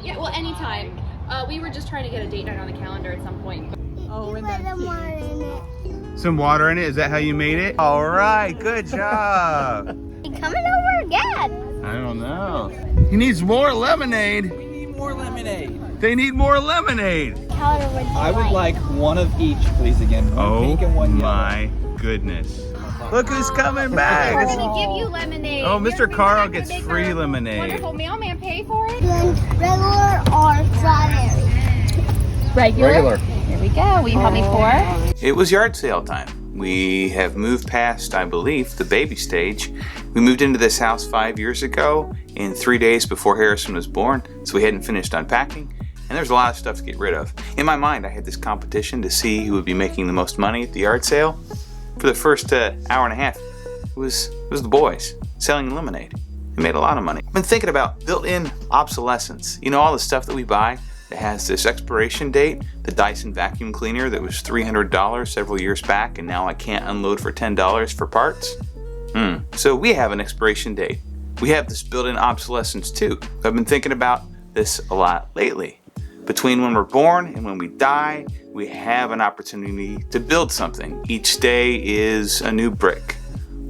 Yeah, well, anytime. We were just trying to get a date night on the calendar at some point. Oh, and that's Some water in it? Is that how you made it? All right, good job. Coming over again. I don't know. He needs more lemonade. We need more lemonade. They need more lemonade. I would like one of each, please, again. One pink and one yellow. My goodness. Look who's coming back. We're gonna give you lemonade. Oh, Mr. Here, we Carl have to gets make free our lemonade. Wonderful mailman pay for it. Regular or strawberry? Regular. Here we go. Will you help me pour? It was yard sale time. We have moved past, I believe, the baby stage. We moved into this house 5 years ago, in 3 days before Harrison was born, so we hadn't finished unpacking, and there's a lot of stuff to get rid of. In my mind, I had this competition to see who would be making the most money at the yard sale. For the first hour and a half, it was the boys selling lemonade. They made a lot of money. I've been thinking about built-in obsolescence. You know, all the stuff that we buy that has this expiration date, the Dyson vacuum cleaner that was $300 several years back, and now I can't unload for $10 for parts. So we have an expiration date. We have this built-in obsolescence too. I've been thinking about this a lot lately. Between when we're born and when we die, we have an opportunity to build something. Each day is a new brick.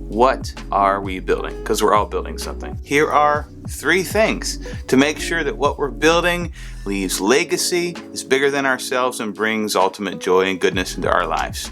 What are we building? Because we're all building something. Here are 3 things to make sure that what we're building leaves legacy, is bigger than ourselves, and brings ultimate joy and goodness into our lives.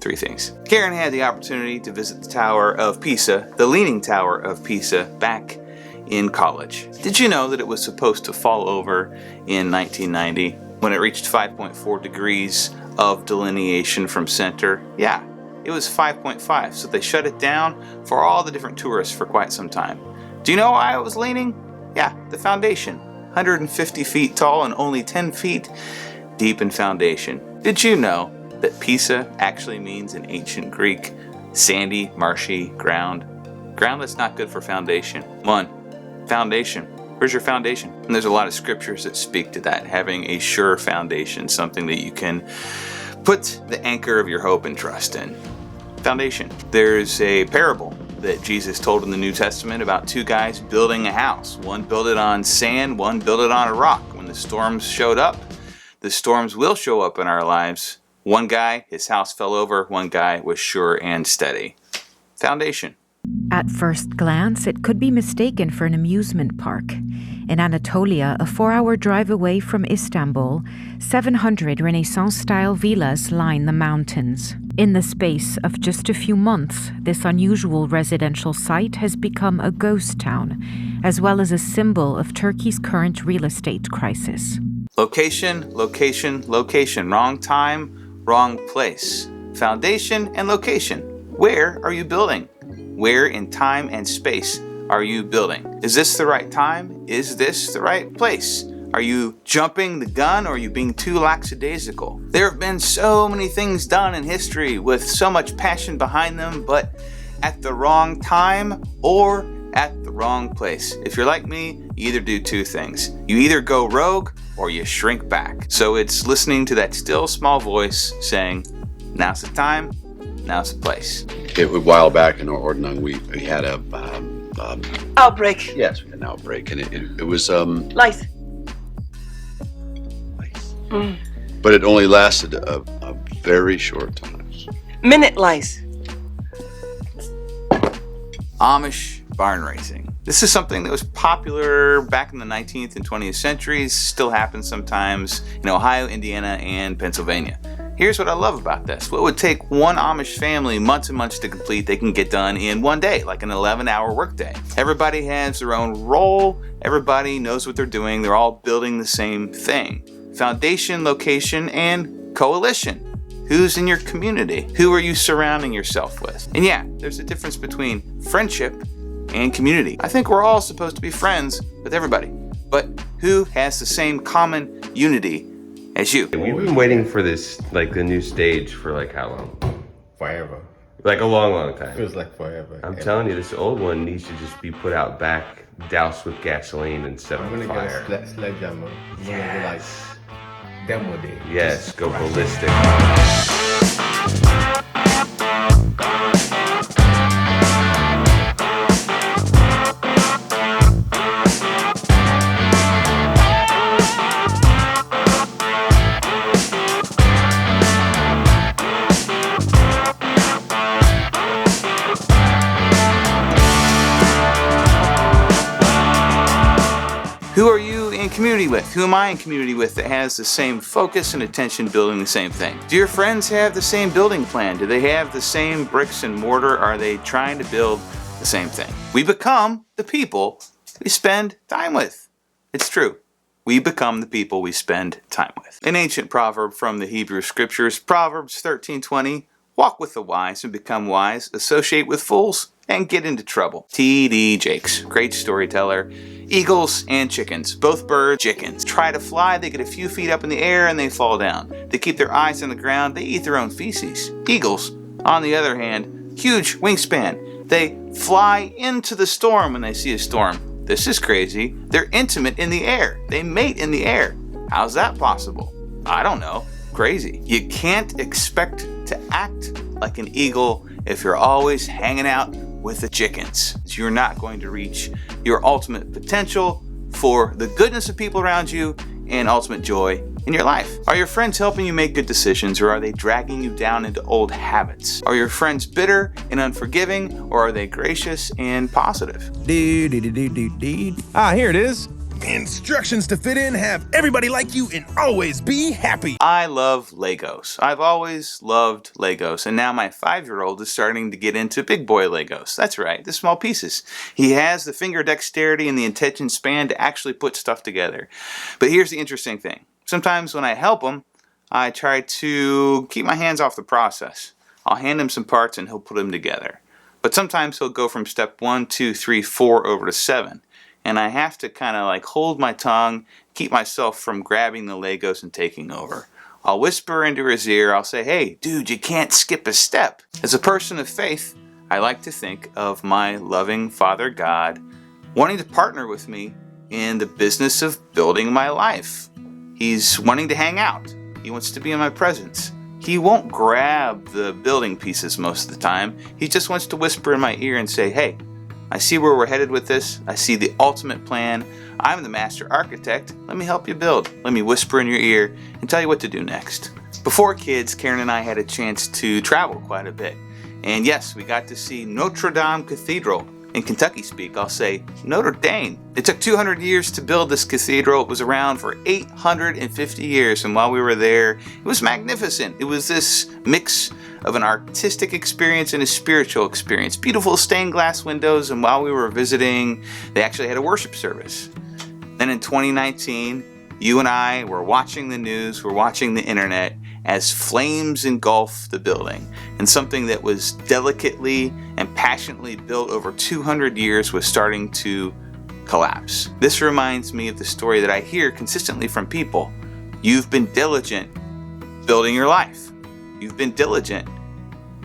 3 things. Karen had the opportunity to visit the Tower of Pisa, the Leaning Tower of Pisa, back in college. Did you know that it was supposed to fall over in 1990 when it reached 5.4 degrees of delineation from center? Yeah, it was 5.5, so they shut it down for all the different tourists for quite some time. Do you know why it was leaning? Yeah, the foundation. 150 feet tall and only 10 feet deep in foundation. Did you know that Pisa actually means in ancient Greek sandy, marshy ground? Ground that's not good for foundation. Foundation. Where's your foundation? And there's a lot of scriptures that speak to that, having a sure foundation, something that you can put the anchor of your hope and trust in. Foundation. There's a parable that Jesus told in the New Testament about 2 guys building a house. One built it on sand, one built it on a rock. When the storms showed up, the storms will show up in our lives. One guy, his house fell over. One guy was sure and steady. Foundation. At first glance, it could be mistaken for an amusement park. In Anatolia, a 4-hour drive away from Istanbul, 700 Renaissance-style villas line the mountains. In the space of just a few months, this unusual residential site has become a ghost town, as well as a symbol of Turkey's current real estate crisis. Location, location, location. Wrong time, wrong place. Foundation and location. Where are you building? Where in time and space are you building? Is this the right time? Is this the right place? Are you jumping the gun, or are you being too lackadaisical? There have been so many things done in history with so much passion behind them, but at the wrong time or at the wrong place. If you're like me, you either do 2 things. You either go rogue or you shrink back. So it's listening to that still small voice saying, now's the time, now's the place. A while back in Ordnung, we had a outbreak. Yes, we had an outbreak, and it was Lice. but it only lasted a very short time. Minute lice. Amish barn raising. This is something that was popular back in the 19th and 20th centuries, still happens sometimes in Ohio, Indiana, and Pennsylvania. Here's what I love about this. What would take one Amish family months and months to complete, they can get done in one day, like an 11-hour workday. Everybody has their own role. Everybody knows what they're doing. They're all building the same thing. Foundation, location, and coalition. Who's in your community? Who are you surrounding yourself with? And yeah, there's a difference between friendship and community. I think we're all supposed to be friends with everybody, but who has the same common unity as you? We've been waiting for this, like the new stage, for like how long? Forever. Like a long, long time. Feels like forever. I'm telling you, this old one needs to just be put out back, doused with gasoline and set on fire. Go sledgehammer. Yes. Demo day. Yes, go ballistic. Who are you in community with? Who am I in community with that has the same focus and attention building the same thing? Do your friends have the same building plan? Do they have the same bricks and mortar? Are they trying to build the same thing? We become the people we spend time with. It's true. We become the people we spend time with. An ancient proverb from the Hebrew Scriptures, Proverbs 13:20, walk with the wise and become wise, associate with fools and get into trouble. T.D. Jakes, great storyteller. Eagles and chickens, both birds, chickens, try to fly, they get a few feet up in the air and they fall down. They keep their eyes on the ground, they eat their own feces. Eagles, on the other hand, huge wingspan. They fly into the storm when they see a storm. This is crazy. They're intimate in the air. They mate in the air. How's that possible? I don't know. Crazy. You can't expect to act like an eagle if you're always hanging out with the chickens. You're not going to reach your ultimate potential for the goodness of people around you and ultimate joy in your life. Are your friends helping you make good decisions, or are they dragging you down into old habits? Are your friends bitter and unforgiving, or are they gracious and positive? Ah, here it is. Instructions to fit in, have everybody like you, and always be happy. I love Legos. I've always loved Legos, and now my 5-year-old is starting to get into big boy Legos. That's right, the small pieces. He has the finger dexterity and the attention span to actually put stuff together. But here's the interesting thing. Sometimes when I help him, I try to keep my hands off the process. I'll hand him some parts and he'll put them together. But sometimes he'll go from step 1, 2, 3, 4 over to 7. And I have to kind of like hold my tongue, keep myself from grabbing the Legos and taking over. I'll whisper into his ear, I'll say, hey, dude, you can't skip a step. As a person of faith, I like to think of my loving Father God wanting to partner with me in the business of building my life. He's wanting to hang out. He wants to be in my presence. He won't grab the building pieces most of the time. He just wants to whisper in my ear and say, hey, I see where we're headed with this. I see the ultimate plan. I'm the master architect. Let me help you build. Let me whisper in your ear and tell you what to do next. Before kids, Karen and I had a chance to travel quite a bit. And yes, we got to see Notre Dame Cathedral. In Kentucky speak, I'll say Notre Dame. It took 200 years to build this cathedral. It was around for 850 years. And while we were there, it was magnificent. It was this mix of an artistic experience and a spiritual experience. Beautiful stained glass windows, and while we were visiting, they actually had a worship service. Then in 2019, you and I were watching the news, we're watching the internet as flames engulf the building, and something that was delicately and passionately built over 200 years was starting to collapse. This reminds me of the story that I hear consistently from people. You've been diligent building your life. You've been diligent,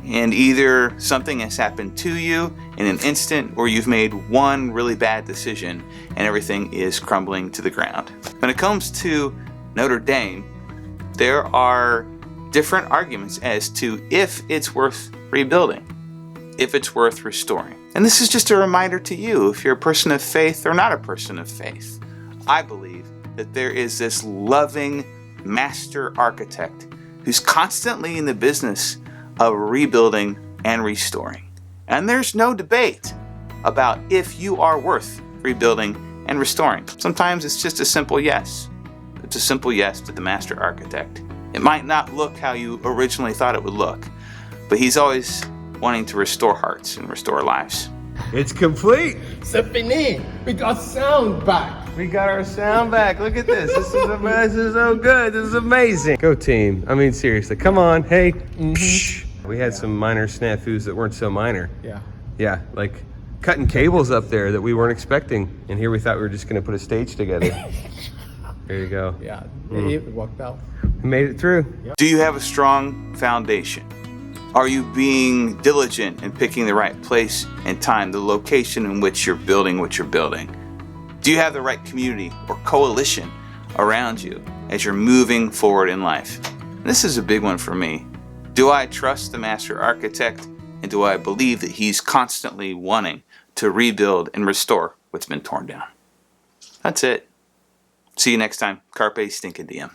and either something has happened to you in an instant, or you've made one really bad decision and everything is crumbling to the ground. When it comes to Notre Dame, there are different arguments as to if it's worth rebuilding, if it's worth restoring. And this is just a reminder to you, if you're a person of faith or not a person of faith. I believe that there is this loving master architect who's constantly in the business of rebuilding and restoring. And there's no debate about if you are worth rebuilding and restoring. Sometimes it's just a simple yes. It's a simple yes to the master architect. It might not look how you originally thought it would look, but he's always wanting to restore hearts and restore lives. It's complete. C'est fini. We got sound back. We got our sound back. Look at this. This is so good. This is amazing. Go team. I mean, seriously. Come on. Hey. We had some minor snafus that weren't so minor. Yeah. Yeah, like cutting cables up there that we weren't expecting. And here we thought we were just going to put a stage together. There you go. Yeah. It worked out. We made it through. Do you have a strong foundation? Are you being diligent in picking the right place and time, the location in which you're building what you're building? Do you have the right community or coalition around you as you're moving forward in life? And this is a big one for me. Do I trust the master architect, and do I believe that he's constantly wanting to rebuild and restore what's been torn down? That's it. See you next time. Carpe Stinking Diem.